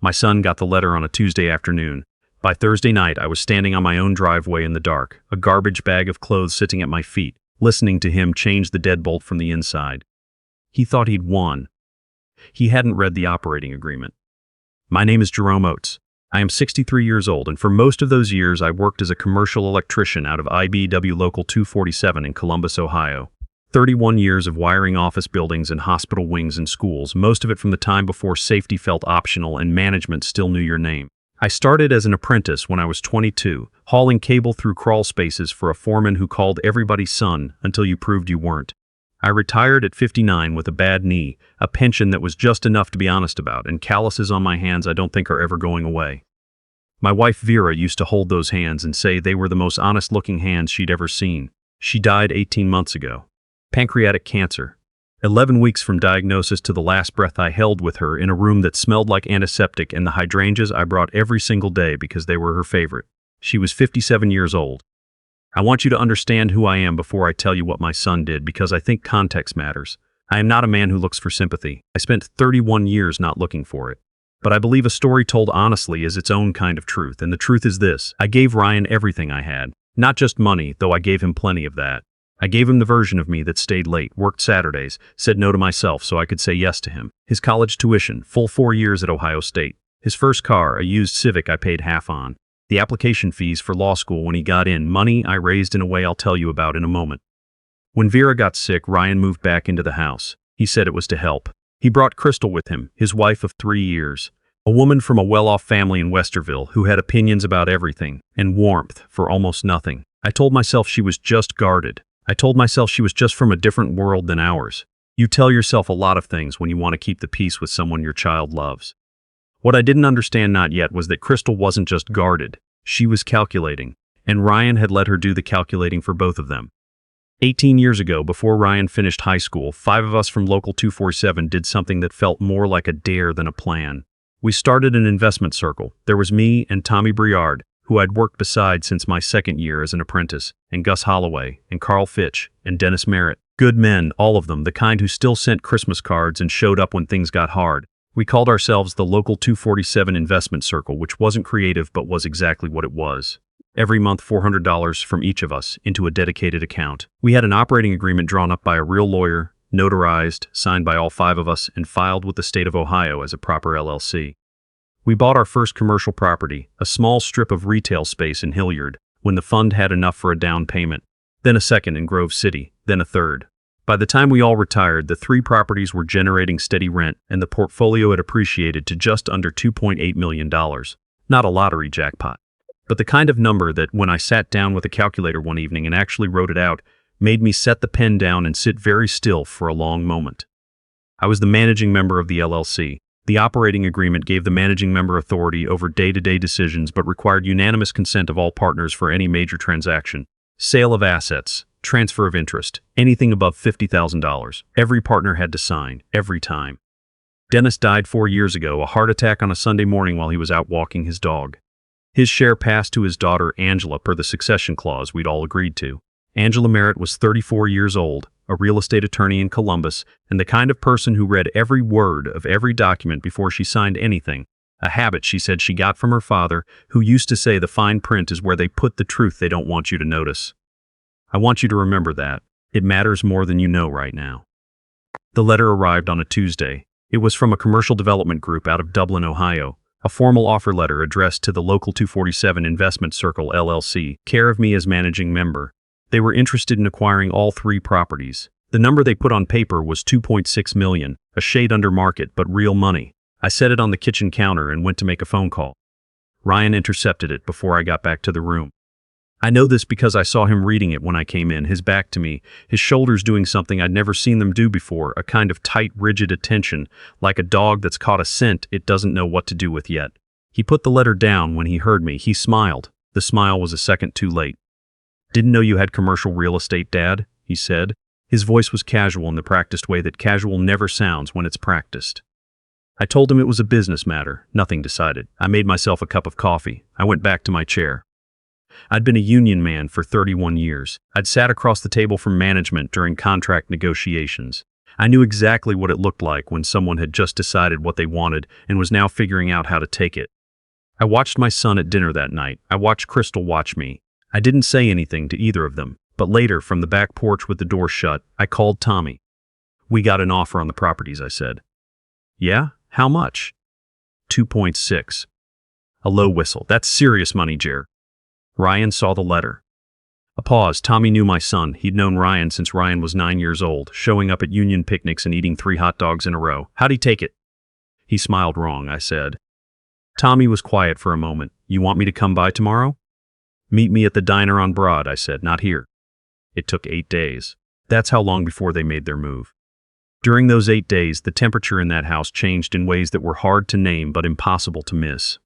My son got the letter on a Tuesday afternoon. By Thursday night, I was standing on my own driveway in the dark, a garbage bag of clothes sitting at my feet, listening to him change the deadbolt from the inside. He thought he'd won. He hadn't read the operating agreement. My name is Jerome Oates. I am 63 years old, and for most of those years I worked as a commercial electrician out of IBW Local 247 in Columbus, Ohio. 31 years of wiring office buildings and hospital wings and schools, most of it from the time before safety felt optional and management still knew your name. I started as an apprentice when I was 22, hauling cable through crawl spaces for a foreman who called everybody son until you proved you weren't. I retired at 59 with a bad knee, a pension that was just enough to be honest about, and calluses on my hands I don't think are ever going away. My wife Vera used to hold those hands and say they were the most honest-looking hands she'd ever seen. She died 18 months ago. Pancreatic cancer. 11 weeks from diagnosis to the last breath I held with her in a room that smelled like antiseptic and the hydrangeas I brought every single day because they were her favorite. She was 57 years old. I want you to understand who I am before I tell you what my son did, because I think context matters. I am not a man who looks for sympathy. I spent 31 years not looking for it. But I believe a story told honestly is its own kind of truth, and the truth is this. I gave Ryan everything I had. Not just money, though I gave him plenty of that. I gave him the version of me that stayed late, worked Saturdays, said no to myself so I could say yes to him. His college tuition, full 4 years at Ohio State. His first car, a used Civic I paid half on. The application fees for law school when he got in, money I raised in a way I'll tell you about in a moment. When Vera got sick, Ryan moved back into the house. He said it was to help. He brought Crystal with him, his wife of 3 years. A woman from a well-off family in Westerville who had opinions about everything, and warmth for almost nothing. I told myself she was just guarded. I told myself she was just from a different world than ours. You tell yourself a lot of things when you want to keep the peace with someone your child loves. What I didn't understand not yet was that Crystal wasn't just guarded. She was calculating, and Ryan had let her do the calculating for both of them. 18 years ago, before Ryan finished high school, 5 of us from Local 247 did something that felt more like a dare than a plan. We started an investment circle. There was me and Tommy Briard, who I'd worked beside since my second year as an apprentice, and Gus Holloway, and Carl Fitch, and Dennis Merritt. Good men, all of them, the kind who still sent Christmas cards and showed up when things got hard. We called ourselves the Local 247 Investment Circle, which wasn't creative but was exactly what it was. Every month, $400 from each of us into a dedicated account. We had an operating agreement drawn up by a real lawyer, notarized, signed by all 5 of us, and filed with the state of Ohio as a proper LLC. We bought our first commercial property, a small strip of retail space in Hilliard, when the fund had enough for a down payment, then a second in Grove City, then a third. By the time we all retired, the 3 properties were generating steady rent, and the portfolio had appreciated to just under $2.8 million. Not a lottery jackpot, but the kind of number that, when I sat down with a calculator one evening and actually wrote it out, made me set the pen down and sit very still for a long moment. I was the managing member of the LLC. The operating agreement gave the managing member authority over day-to-day decisions but required unanimous consent of all partners for any major transaction. Sale of assets, transfer of interest, anything above $50,000. Every partner had to sign, every time. Dennis died 4 years ago, a heart attack on a Sunday morning while he was out walking his dog. His share passed to his daughter Angela per the succession clause we'd all agreed to. Angela Merritt was 34 years old, a real estate attorney in Columbus, and the kind of person who read every word of every document before she signed anything, a habit she said she got from her father, who used to say the fine print is where they put the truth they don't want you to notice. I want you to remember that. It matters more than you know right now. The letter arrived on a Tuesday. It was from a commercial development group out of Dublin, Ohio, a formal offer letter addressed to the Local 247 Investment Circle LLC, care of me as managing member. They were interested in acquiring all 3 properties. The number they put on paper was $2.6 million, a shade under market, but real money. I set it on the kitchen counter and went to make a phone call. Ryan intercepted it before I got back to the room. I know this because I saw him reading it when I came in, his back to me, his shoulders doing something I'd never seen them do before, a kind of tight, rigid attention, like a dog that's caught a scent it doesn't know what to do with yet. He put the letter down when he heard me. He smiled. The smile was a second too late. "Didn't know you had commercial real estate, Dad," he said. His voice was casual in the practiced way that casual never sounds when it's practiced. I told him it was a business matter, nothing decided. I made myself a cup of coffee. I went back to my chair. I'd been a union man for 31 years. I'd sat across the table from management during contract negotiations. I knew exactly what it looked like when someone had just decided what they wanted and was now figuring out how to take it. I watched my son at dinner that night. I watched Crystal watch me. I didn't say anything to either of them, but later, from the back porch with the door shut, I called Tommy. "We got an offer on the properties," I said. "Yeah? How much?" 2.6. A low whistle. "That's serious money, Jer." Ryan saw the letter. A pause. Tommy knew my son. He'd known Ryan since Ryan was 9 years old, showing up at union picnics and eating 3 hot dogs in a row. "How'd he take it?" "He smiled wrong," I said. Tommy was quiet for a moment. "You want me to come by tomorrow?" "Meet me at the diner on Broad," I said, "not here." It took 8 days. That's how long before they made their move. During those 8 days, the temperature in that house changed in ways that were hard to name but impossible to miss.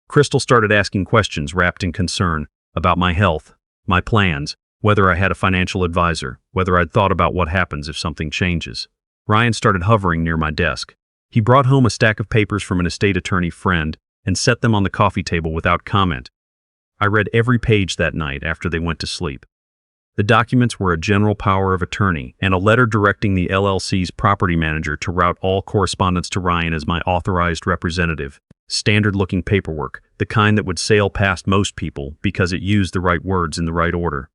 Crystal started asking questions wrapped in concern about my health, my plans, whether I had a financial advisor, whether I'd thought about what happens if something changes. Ryan started hovering near my desk. He brought home a stack of papers from an estate attorney friend and set them on the coffee table without comment. I read every page that night after they went to sleep. The documents were a general power of attorney and a letter directing the LLC's property manager to route all correspondence to Ryan as my authorized representative. Standard-looking paperwork, the kind that would sail past most people because it used the right words in the right order.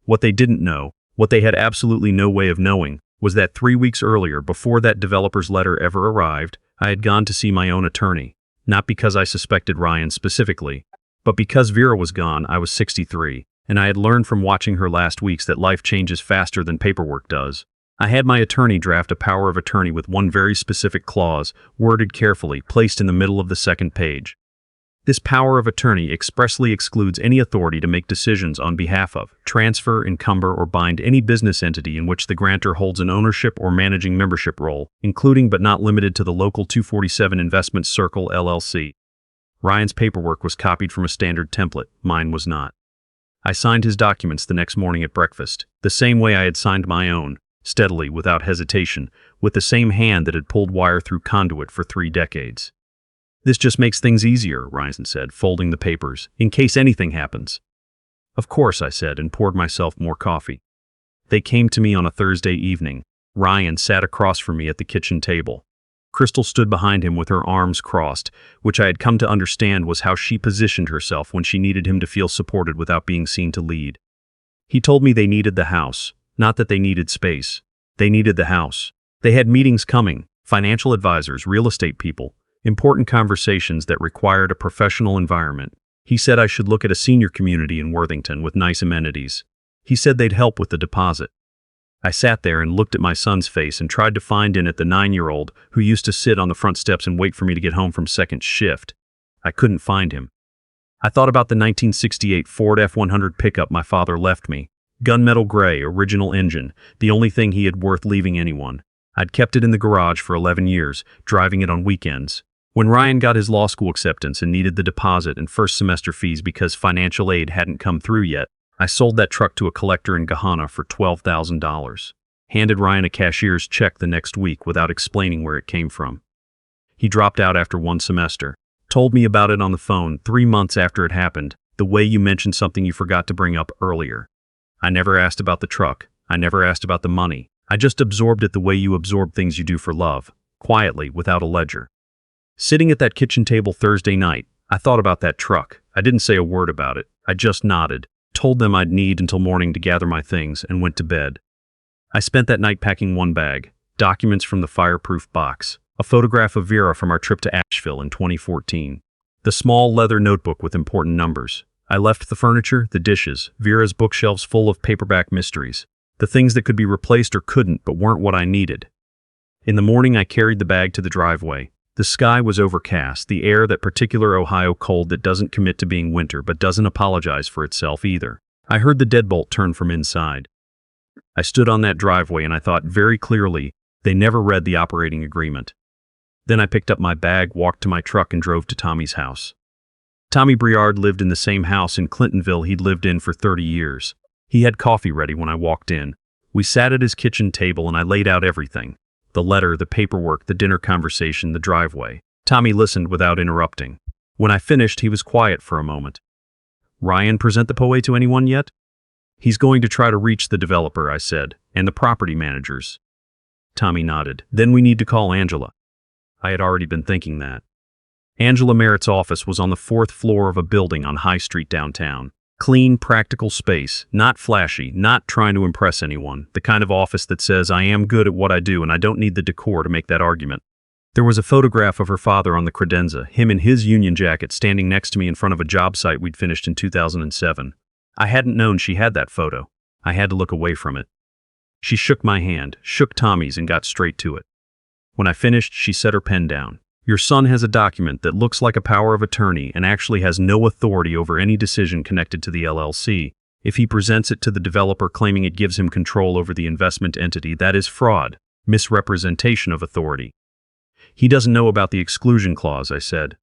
What they didn't know, what they had absolutely no way of knowing, was that 3 weeks earlier, before that developer's letter ever arrived, I had gone to see my own attorney. Not because I suspected Ryan specifically, but because Vera was gone. I was 63, and I had learned from watching her last weeks that life changes faster than paperwork does. I had my attorney draft a power of attorney with one very specific clause, worded carefully, placed in the middle of the second page. This power of attorney expressly excludes any authority to make decisions on behalf of, transfer, encumber, or bind any business entity in which the grantor holds an ownership or managing membership role, including but not limited to the local 247 Investment Circle, LLC. Ryan's paperwork was copied from a standard template. Mine was not. I signed his documents the next morning at breakfast, the same way I had signed my own, steadily, without hesitation, with the same hand that had pulled wire through conduit for 3 decades. "This just makes things easier," Ryan said, folding the papers, "in case anything happens." "Of course," I said, and poured myself more coffee. They came to me on a Thursday evening. Ryan sat across from me at the kitchen table. Crystal stood behind him with her arms crossed, which I had come to understand was how she positioned herself when she needed him to feel supported without being seen to lead. He told me they needed the house, not that they needed space. They needed the house. They had meetings coming, financial advisors, real estate people, important conversations that required a professional environment. He said I should look at a senior community in Worthington with nice amenities. He said they'd help with the deposit. I sat there and looked at my son's face and tried to find in it the 9-year-old who used to sit on the front steps and wait for me to get home from second shift. I couldn't find him. I thought about the 1968 Ford F-100 pickup my father left me. Gunmetal gray, original engine, the only thing he had worth leaving anyone. I'd kept it in the garage for 11 years, driving it on weekends. When Ryan got his law school acceptance and needed the deposit and first semester fees because financial aid hadn't come through yet, I sold that truck to a collector in Gahanna for $12,000. Handed Ryan a cashier's check the next week without explaining where it came from. He dropped out after 1 semester. Told me about it on the phone 3 months after it happened, the way you mentioned something you forgot to bring up earlier. I never asked about the truck. I never asked about the money. I just absorbed it the way you absorb things you do for love, quietly, without a ledger. Sitting at that kitchen table Thursday night, I thought about that truck. I didn't say a word about it. I just nodded, told them I'd need until morning to gather my things, and went to bed. I spent that night packing 1 bag, documents from the fireproof box, a photograph of Vera from our trip to Asheville in 2014, the small leather notebook with important numbers. I left the furniture, the dishes, Vera's bookshelves full of paperback mysteries, the things that could be replaced or couldn't but weren't what I needed. In the morning, I carried the bag to the driveway. The sky was overcast, the air that particular Ohio cold that doesn't commit to being winter but doesn't apologize for itself either. I heard the deadbolt turn from inside. I stood on that driveway and I thought very clearly, they never read the operating agreement. Then I picked up my bag, walked to my truck, and drove to Tommy's house. Tommy Briard lived in the same house in Clintonville he'd lived in for 30 years. He had coffee ready when I walked in. We sat at his kitchen table and I laid out everything. The letter, the paperwork, the dinner conversation, the driveway. Tommy listened without interrupting. When I finished, he was quiet for a moment. "Ryan present the POA to anyone yet?" "He's going to try to reach the developer," I said, "and the property managers." Tommy nodded. Then we need to call Angela. I had already been thinking that. Angela Merritt's office was on the 4th floor of a building on High Street downtown. Clean, practical space, not flashy, not trying to impress anyone, the kind of office that says, I am good at what I do and I don't need the decor to make that argument. There was a photograph of her father on the credenza, him in his union jacket standing next to me in front of a job site we'd finished in 2007. I hadn't known she had that photo. I had to look away from it. She shook my hand, shook Tommy's, and got straight to it. When I finished, she set her pen down. Your son has a document that looks like a power of attorney and actually has no authority over any decision connected to the LLC. If he presents it to the developer claiming it gives him control over the investment entity, that is fraud, misrepresentation of authority. He doesn't know about the exclusion clause, I said.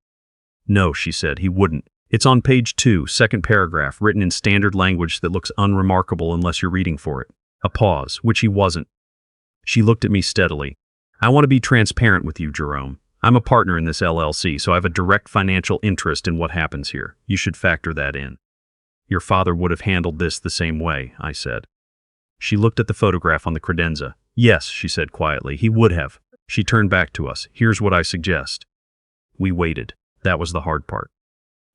No, she said, he wouldn't. It's on page 2, second paragraph, written in standard language that looks unremarkable unless you're reading for it. A pause, which he wasn't. She looked at me steadily. I want to be transparent with you, Jerome. I'm a partner in this LLC, so I have a direct financial interest in what happens here. You should factor that in. Your father would have handled this the same way, I said. She looked at the photograph on the credenza. Yes, she said quietly, he would have. She turned back to us. Here's what I suggest. We waited. That was the hard part.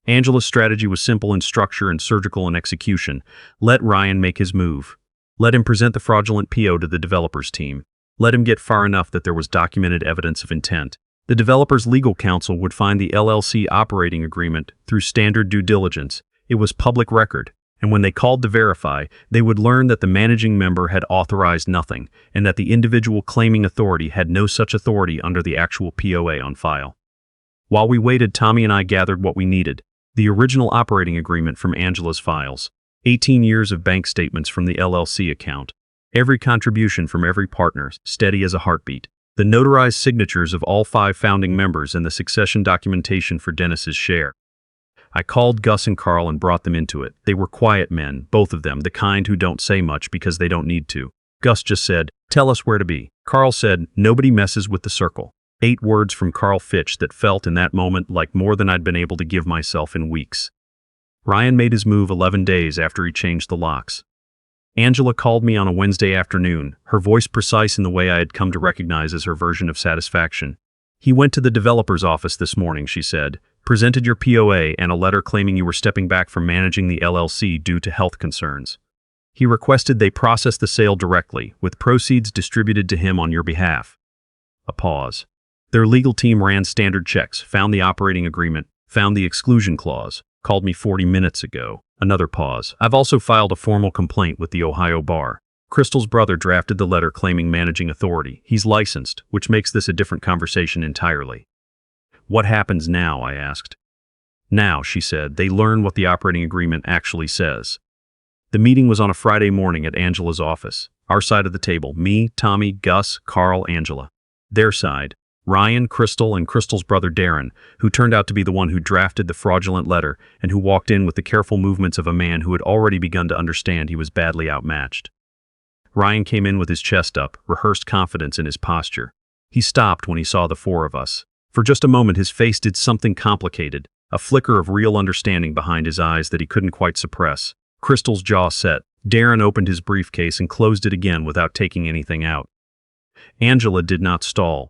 Angela's strategy was simple in structure and surgical in execution. Let Ryan make his move. Let him present the fraudulent PO to the developers team. Let him get far enough that there was documented evidence of intent. The developer's legal counsel would find the LLC operating agreement through standard due diligence. It was public record, and when they called to verify, they would learn that the managing member had authorized nothing, and that the individual claiming authority had no such authority under the actual POA on file. While we waited, Tommy and I gathered what we needed: the original operating agreement from Angela's files, 18 years of bank statements from the LLC account, every contribution from every partner, steady as a heartbeat, the notarized signatures of all 5 founding members, and the succession documentation for Dennis's share. I called Gus and Carl and brought them into it. They were quiet men, both of them, the kind who don't say much because they don't need to. Gus just said, "Tell us where to be." Carl said, "Nobody messes with the circle." 8 words from Carl Fitch that felt in that moment like more than I'd been able to give myself in weeks. Ryan made his move 11 days after he changed the locks. Angela called me on a Wednesday afternoon, her voice precise in the way I had come to recognize as her version of satisfaction. He went to the developer's office this morning, she said, presented your POA and a letter claiming you were stepping back from managing the LLC due to health concerns. He requested they process the sale directly, with proceeds distributed to him on your behalf. A pause. Their legal team ran standard checks, found the operating agreement, found the exclusion clause, called me 40 minutes ago. Another pause. I've also filed a formal complaint with the Ohio Bar. Crystal's brother drafted the letter claiming managing authority. He's licensed, which makes this a different conversation entirely. What happens now? I asked. Now, she said, they learn what the operating agreement actually says. The meeting was on a Friday morning at Angela's office. Our side of the table, me, Tommy, Gus, Carl, Angela. Their side, Ryan, Crystal, and Crystal's brother Darren, who turned out to be the one who drafted the fraudulent letter and who walked in with the careful movements of a man who had already begun to understand he was badly outmatched. Ryan came in with his chest up, rehearsed confidence in his posture. He stopped when he saw the 4 of us. For just a moment his face did something complicated, a flicker of real understanding behind his eyes that he couldn't quite suppress. Crystal's jaw set. Darren opened his briefcase and closed it again without taking anything out. Angela did not stall.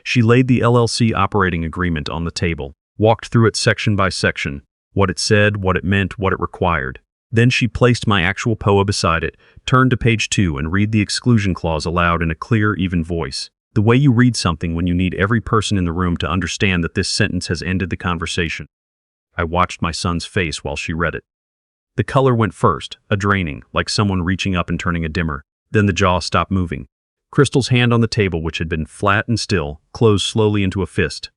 She laid the LLC operating agreement on the table, walked through it section by section, what it said, what it meant, what it required. Then she placed my actual POA beside it, turned to page 2 and read the exclusion clause aloud in a clear, even voice. The way you read something when you need every person in the room to understand that this sentence has ended the conversation. I watched my son's face while she read it. The color went first, a draining, like someone reaching up and turning a dimmer. Then the jaw stopped moving. Crystal's hand on the table, which had been flat and still, closed slowly into a fist.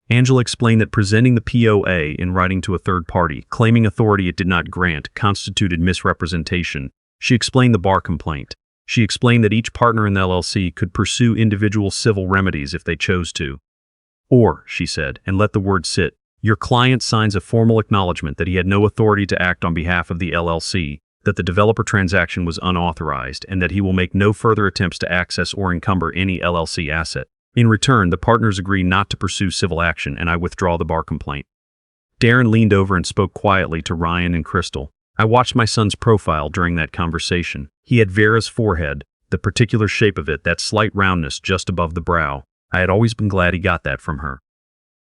Angela explained that presenting the POA in writing to a third party, claiming authority it did not grant, constituted misrepresentation. She explained the bar complaint. She explained that each partner in the LLC could pursue individual civil remedies if they chose to. Or, she said, and let the word sit, your client signs a formal acknowledgement that he had no authority to act on behalf of the LLC, that the developer transaction was unauthorized, and that he will make no further attempts to access or encumber any LLC asset. In return, the partners agree not to pursue civil action, and I withdraw the bar complaint. Darren leaned over and spoke quietly to Ryan and Crystal. I watched my son's profile during that conversation. He had Vera's forehead, the The particular shape of it, that slight roundness just above the brow. I had always been glad he got that from her.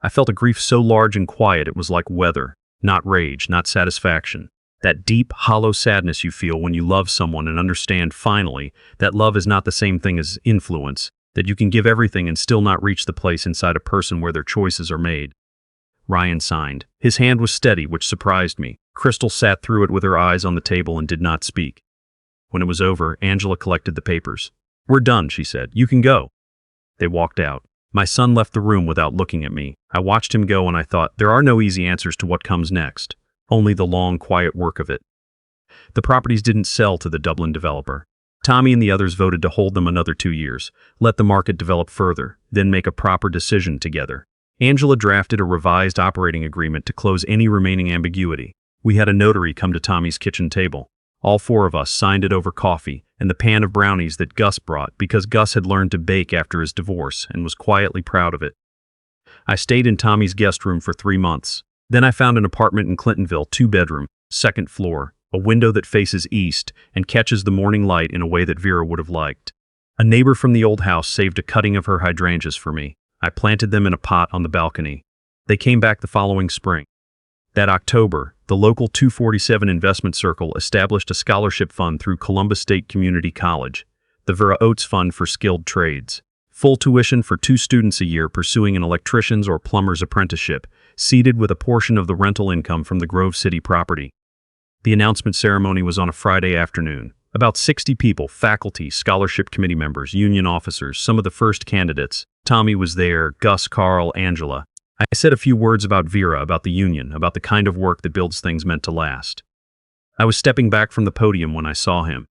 I felt a grief so large and quiet it was like weather, not rage, not satisfaction. That deep, hollow sadness you feel when you love someone and understand finally that love is not the same thing as influence, that you can give everything and still not reach the place inside a person where their choices are made. Ryan signed. His hand was steady, which surprised me. Crystal sat through it with her eyes on the table and did not speak. When it was over, Angela collected the papers. "We're done," she said. "You can go." They walked out. My son left the room without looking at me. I watched him go and I thought, there are no easy answers to what comes next. Only the long, quiet work of it. The properties didn't sell to the Dublin developer. Tommy and the others voted to hold them another 2 years, let the market develop further, then make a proper decision together. Angela drafted a revised operating agreement to close any remaining ambiguity. We had a notary come to Tommy's kitchen table. All 4 of us signed it over coffee and the pan of brownies that Gus brought because Gus had learned to bake after his divorce and was quietly proud of it. I stayed in Tommy's guest room for 3 months. Then I found an apartment in Clintonville, 2-bedroom, 2nd floor, a window that faces east and catches the morning light in a way that Vera would have liked. A neighbor from the old house saved a cutting of her hydrangeas for me. I planted them in a pot on the balcony. They came back the following spring. That October, the local 247 investment circle established a scholarship fund through Columbus State Community College, the Jerome Oates Fund for Skilled Trades. Full tuition for 2 students a year pursuing an electrician's or plumber's apprenticeship, seeded with a portion of the rental income from the Grove City property. The announcement ceremony was on a Friday afternoon. About 60 people, faculty, scholarship committee members, union officers, some of the first candidates. Tommy was there, Gus, Carl, Angela. I said a few words about Vera, about the union, about the kind of work that builds things meant to last. I was stepping back from the podium when I saw him.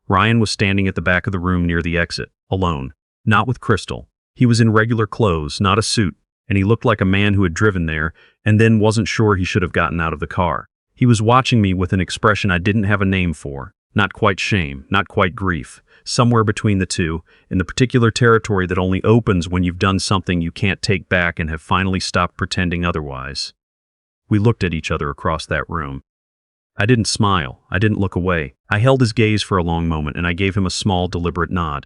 Ryan was standing at the back of the room near the exit, alone, not with Crystal. He was in regular clothes, not a suit, and he looked like a man who had driven there and then wasn't sure he should have gotten out of the car. He was watching me with an expression I didn't have a name for, not quite shame, not quite grief, somewhere between the two, in the particular territory that only opens when you've done something you can't take back and have finally stopped pretending otherwise. We looked at each other across that room. I didn't smile. I didn't look away. I held his gaze for a long moment and I gave him a small, deliberate nod.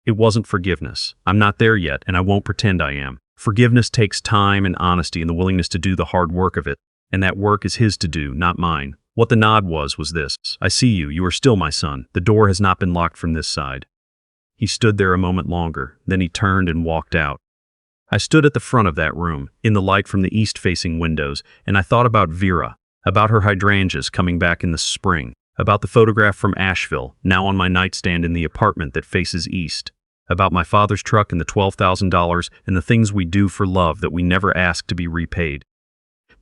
It wasn't forgiveness. I'm not there yet, and I won't pretend I am. Forgiveness takes time and honesty and the willingness to do the hard work of it, and that work is his to do, not mine. What the nod was this: I see you. You are still my son. The door has not been locked from this side. He stood there a moment longer, then he turned and walked out. I stood at the front of that room, in the light from the east-facing windows, and I thought about Vera, about her hydrangeas coming back in the spring, about the photograph from Asheville, now on my nightstand in the apartment that faces east, about my father's truck and the $12,000 and the things we do for love that we never ask to be repaid.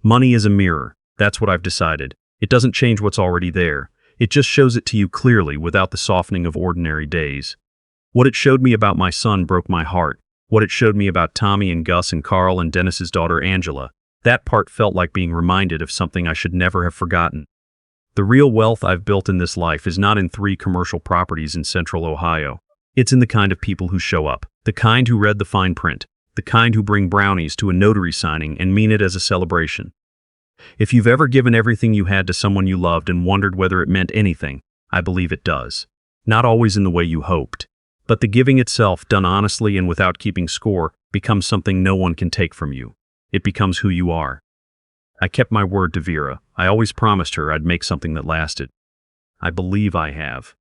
Money is a mirror. That's what I've decided. It doesn't change what's already there. It just shows it to you clearly without the softening of ordinary days. What it showed me about my son broke my heart. What it showed me about Tommy and Gus and Carl and Dennis's daughter Angela, that part felt like being reminded of something I should never have forgotten. The real wealth I've built in this life is not in 3 commercial properties in central Ohio. It's in the kind of people who show up, the kind who read the fine print, the kind who bring brownies to a notary signing and mean it as a celebration. If you've ever given everything you had to someone you loved and wondered whether it meant anything, I believe it does. Not always in the way you hoped. But the giving itself, done honestly and without keeping score, becomes something no one can take from you. It becomes who you are. I kept my word to Vera. I always promised her I'd make something that lasted. I believe I have.